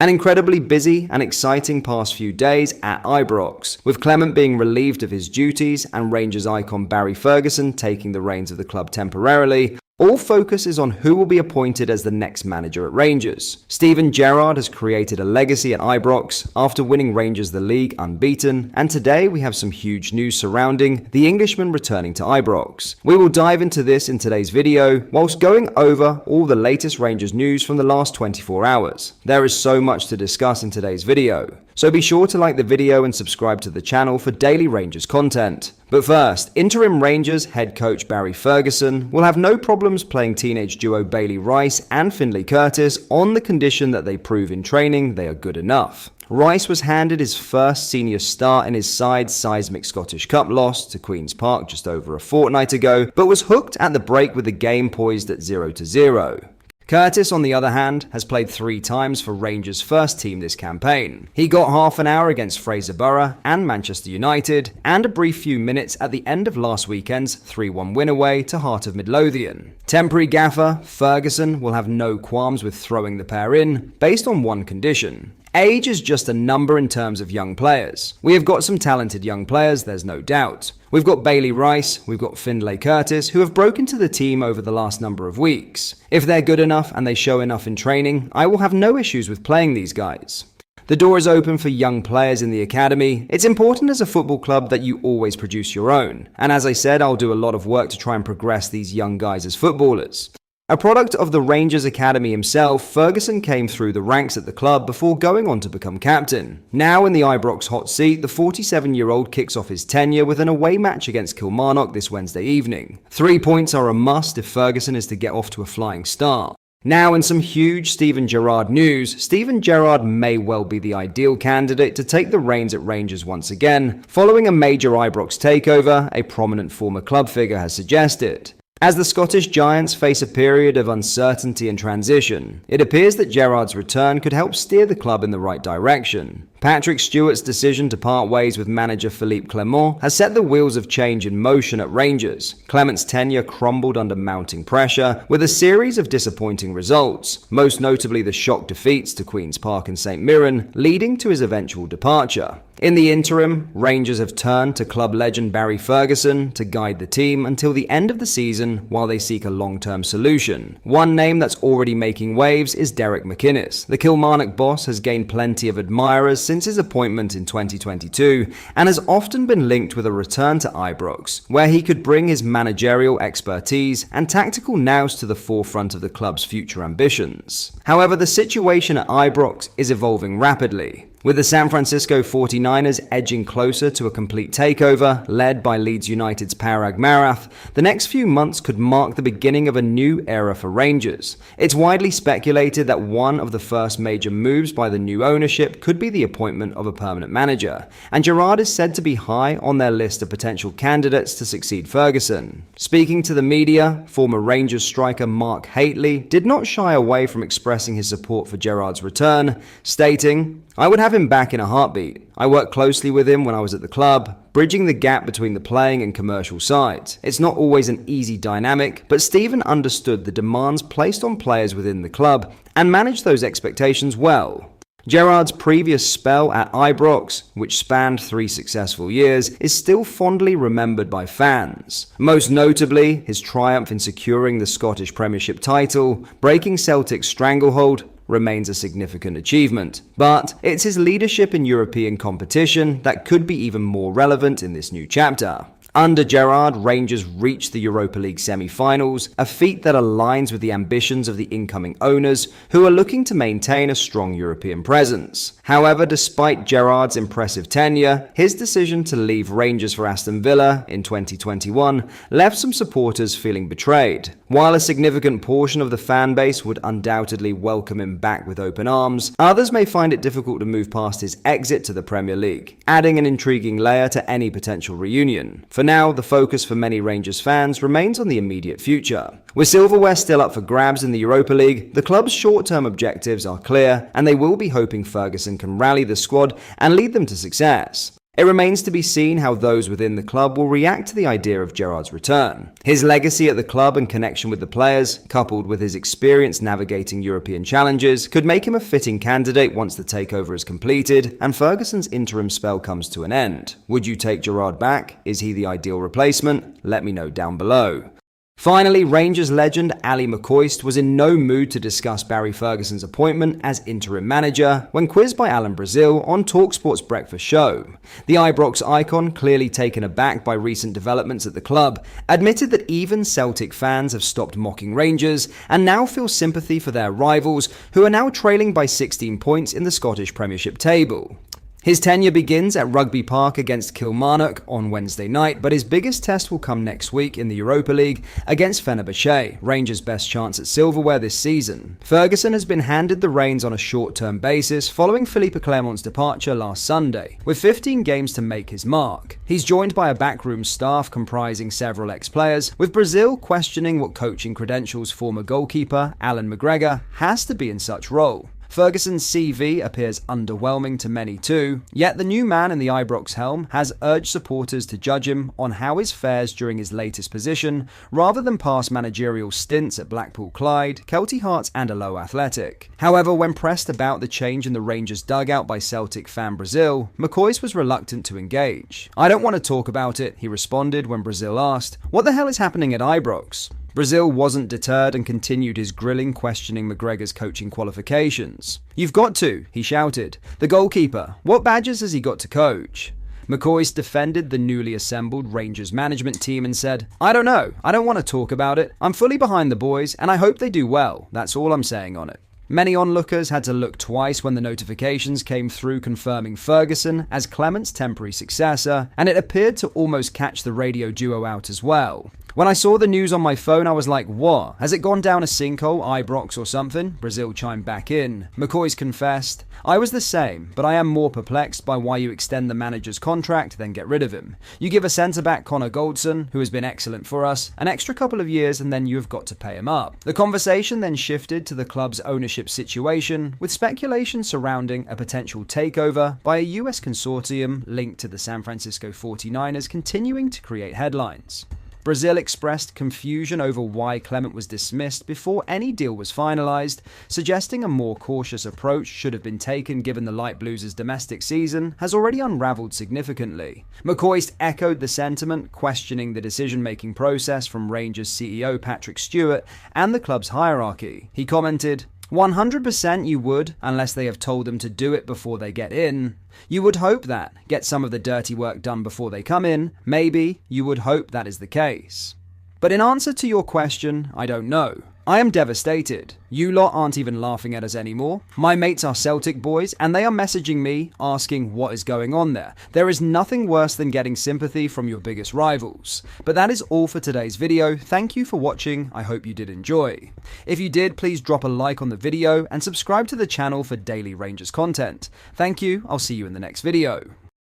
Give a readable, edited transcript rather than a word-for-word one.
An incredibly busy and exciting past few days at Ibrox, with Clement being relieved of his duties and Rangers icon Barry Ferguson taking the reins of the club temporarily. All focus is on who will be appointed as the next manager at Rangers. Steven Gerrard has created a legacy at Ibrox after winning Rangers the league unbeaten, and today we have some huge news surrounding the Englishman returning to Ibrox. We will dive into this in today's video, whilst going over all the latest Rangers news from the last 24 hours. There is so much to discuss in today's video, so be sure to like the video and subscribe to the channel for daily Rangers content. But first, interim Rangers head coach Barry Ferguson will have no problems playing teenage duo Bailey Rice and Finlay Curtis on the condition that they prove in training they are good enough. Rice was handed his first senior start in his side's seismic Scottish Cup loss to Queen's Park just over a fortnight ago, but was hooked at the break with the game poised at 0-0. Curtis, on the other hand, has played 3 times for Rangers' first team this campaign. He got half an hour against Fraserburgh and Manchester United, and a brief few minutes at the end of last weekend's 3-1 win away to Heart of Midlothian. Temporary gaffer Ferguson will have no qualms with throwing the pair in, based on one condition. Age is just a number in terms of young players. We have got some talented young players, there's no doubt. We've got Bailey Rice, we've got Finlay Curtis, who have broken to the team over the last number of weeks. If they're good enough and they show enough in training, I will have no issues with playing these guys. The door is open for young players in the academy. It's important as a football club that you always produce your own. And as I said, I'll do a lot of work to try and progress these young guys as footballers. A product of the Rangers Academy himself, Ferguson came through the ranks at the club before going on to become captain. Now in the Ibrox hot seat, the 47-year-old kicks off his tenure with an away match against Kilmarnock this Wednesday evening. 3 points are a must if Ferguson is to get off to a flying start. Now in some huge Steven Gerrard news, Steven Gerrard may well be the ideal candidate to take the reins at Rangers once again, following a major Ibrox takeover, a prominent former club figure has suggested. As the Scottish Giants face a period of uncertainty and transition, it appears that Gerrard's return could help steer the club in the right direction. Patrick Stewart's decision to part ways with manager Philippe Clement has set the wheels of change in motion at Rangers. Clement's tenure crumbled under mounting pressure, with a series of disappointing results, most notably the shock defeats to Queen's Park and St Mirren, leading to his eventual departure. In the interim, Rangers have turned to club legend Barry Ferguson to guide the team until the end of the season while they seek a long-term solution. One name that's already making waves is Derek McInnes. The Kilmarnock boss has gained plenty of admirers since his appointment in 2022 and has often been linked with a return to Ibrox, where he could bring his managerial expertise and tactical nous to the forefront of the club's future ambitions. However, the situation at Ibrox is evolving rapidly, with the San Francisco 49ers edging closer to a complete takeover, led by Leeds United's Parag Marath. The next few months could mark the beginning of a new era for Rangers. It's widely speculated that one of the first major moves by the new ownership could be the appointment of a permanent manager, and Gerrard is said to be high on their list of potential candidates to succeed Ferguson. Speaking to the media, former Rangers striker Mark Hateley did not shy away from expressing his support for Gerrard's return, stating, "I would have him back in a heartbeat. I worked closely with him when I was at the club, bridging the gap between the playing and commercial sides. It's not always an easy dynamic, but Steven understood the demands placed on players within the club and managed those expectations well." Gerrard's previous spell at Ibrox, which spanned 3 successful years, is still fondly remembered by fans. Most notably, his triumph in securing the Scottish Premiership title, breaking Celtic's stranglehold, remains a significant achievement. But it's his leadership in European competition that could be even more relevant in this new chapter. Under Gerrard, Rangers reached the Europa League semi-finals, a feat that aligns with the ambitions of the incoming owners, who are looking to maintain a strong European presence. However, despite Gerrard's impressive tenure, his decision to leave Rangers for Aston Villa in 2021 left some supporters feeling betrayed. While a significant portion of the fan base would undoubtedly welcome him back with open arms, others may find it difficult to move past his exit to the Premier League, adding an intriguing layer to any potential reunion. For now, the focus for many Rangers fans remains on the immediate future. With silverware still up for grabs in the Europa League, the club's short-term objectives are clear, and they will be hoping Ferguson can rally the squad and lead them to success. It remains to be seen how those within the club will react to the idea of Gerrard's return. His legacy at the club and connection with the players, coupled with his experience navigating European challenges, could make him a fitting candidate once the takeover is completed and Ferguson's interim spell comes to an end. Would you take Gerrard back? Is he the ideal replacement? Let me know down below. Finally, Rangers legend Ali McCoist was in no mood to discuss Barry Ferguson's appointment as interim manager when quizzed by Alan Brazil on TalkSport's breakfast show. The Ibrox icon, clearly taken aback by recent developments at the club, admitted that even Celtic fans have stopped mocking Rangers and now feel sympathy for their rivals, who are now trailing by 16 points in the Scottish Premiership table. His tenure begins at Rugby Park against Kilmarnock on Wednesday night, but his biggest test will come next week in the Europa League against Fenerbahce, Rangers' best chance at silverware this season. Ferguson has been handed the reins on a short-term basis following Philippe Clermont's departure last Sunday, with 15 games to make his mark. He's joined by a backroom staff comprising several ex-players, with Brazil questioning what coaching credentials former goalkeeper Alan McGregor has to be in such role. Ferguson's CV appears underwhelming to many too, yet the new man in the Ibrox helm has urged supporters to judge him on how he fares during his latest position, rather than past managerial stints at Blackpool Clyde, Kelty Hearts and Alloa Athletic. However, when pressed about the change in the Rangers dugout by Celtic fan Brazil, McCoist was reluctant to engage. "I don't want to talk about it," he responded when Brazil asked, "What the hell is happening at Ibrox?" Brazil wasn't deterred and continued his grilling, questioning McGregor's coaching qualifications. "You've got to," he shouted. "The goalkeeper, what badges has he got to coach?" McCoist defended the newly assembled Rangers management team and said, "I don't know, I don't want to talk about it. I'm fully behind the boys and I hope they do well. That's all I'm saying on it." Many onlookers had to look twice when the notifications came through confirming Ferguson as Clement's temporary successor, and it appeared to almost catch the radio duo out as well. "When I saw the news on my phone, I was like, what? Has it gone down a sinkhole, Ibrox or something?" Brazil chimed back in. McCoist confessed, "I was the same, but I am more perplexed by why you extend the manager's contract, then get rid of him. You give a centre-back, Connor Goldson, who has been excellent for us, an extra couple of years and then you have got to pay him up." The conversation then shifted to the club's ownership situation, with speculation surrounding a potential takeover by a US consortium linked to the San Francisco 49ers continuing to create headlines. Brazil expressed confusion over why Clement was dismissed before any deal was finalised, suggesting a more cautious approach should have been taken given the Light Blues' domestic season has already unravelled significantly. McCoist echoed the sentiment, questioning the decision-making process from Rangers CEO Patrick Stewart and the club's hierarchy. He commented, 100% you would, unless they have told them to do it before they get in. You would hope that. Get some of the dirty work done before they come in. Maybe. You would hope that is the case. But in answer to your question, I don't know. I am devastated. You lot aren't even laughing at us anymore. My mates are Celtic boys, and they are messaging me, asking what is going on there. There is nothing worse than getting sympathy from your biggest rivals. But that is all for today's video. Thank you for watching. I hope you did enjoy. If you did, please drop a like on the video and subscribe to the channel for daily Rangers content. Thank you. I'll see you in the next video.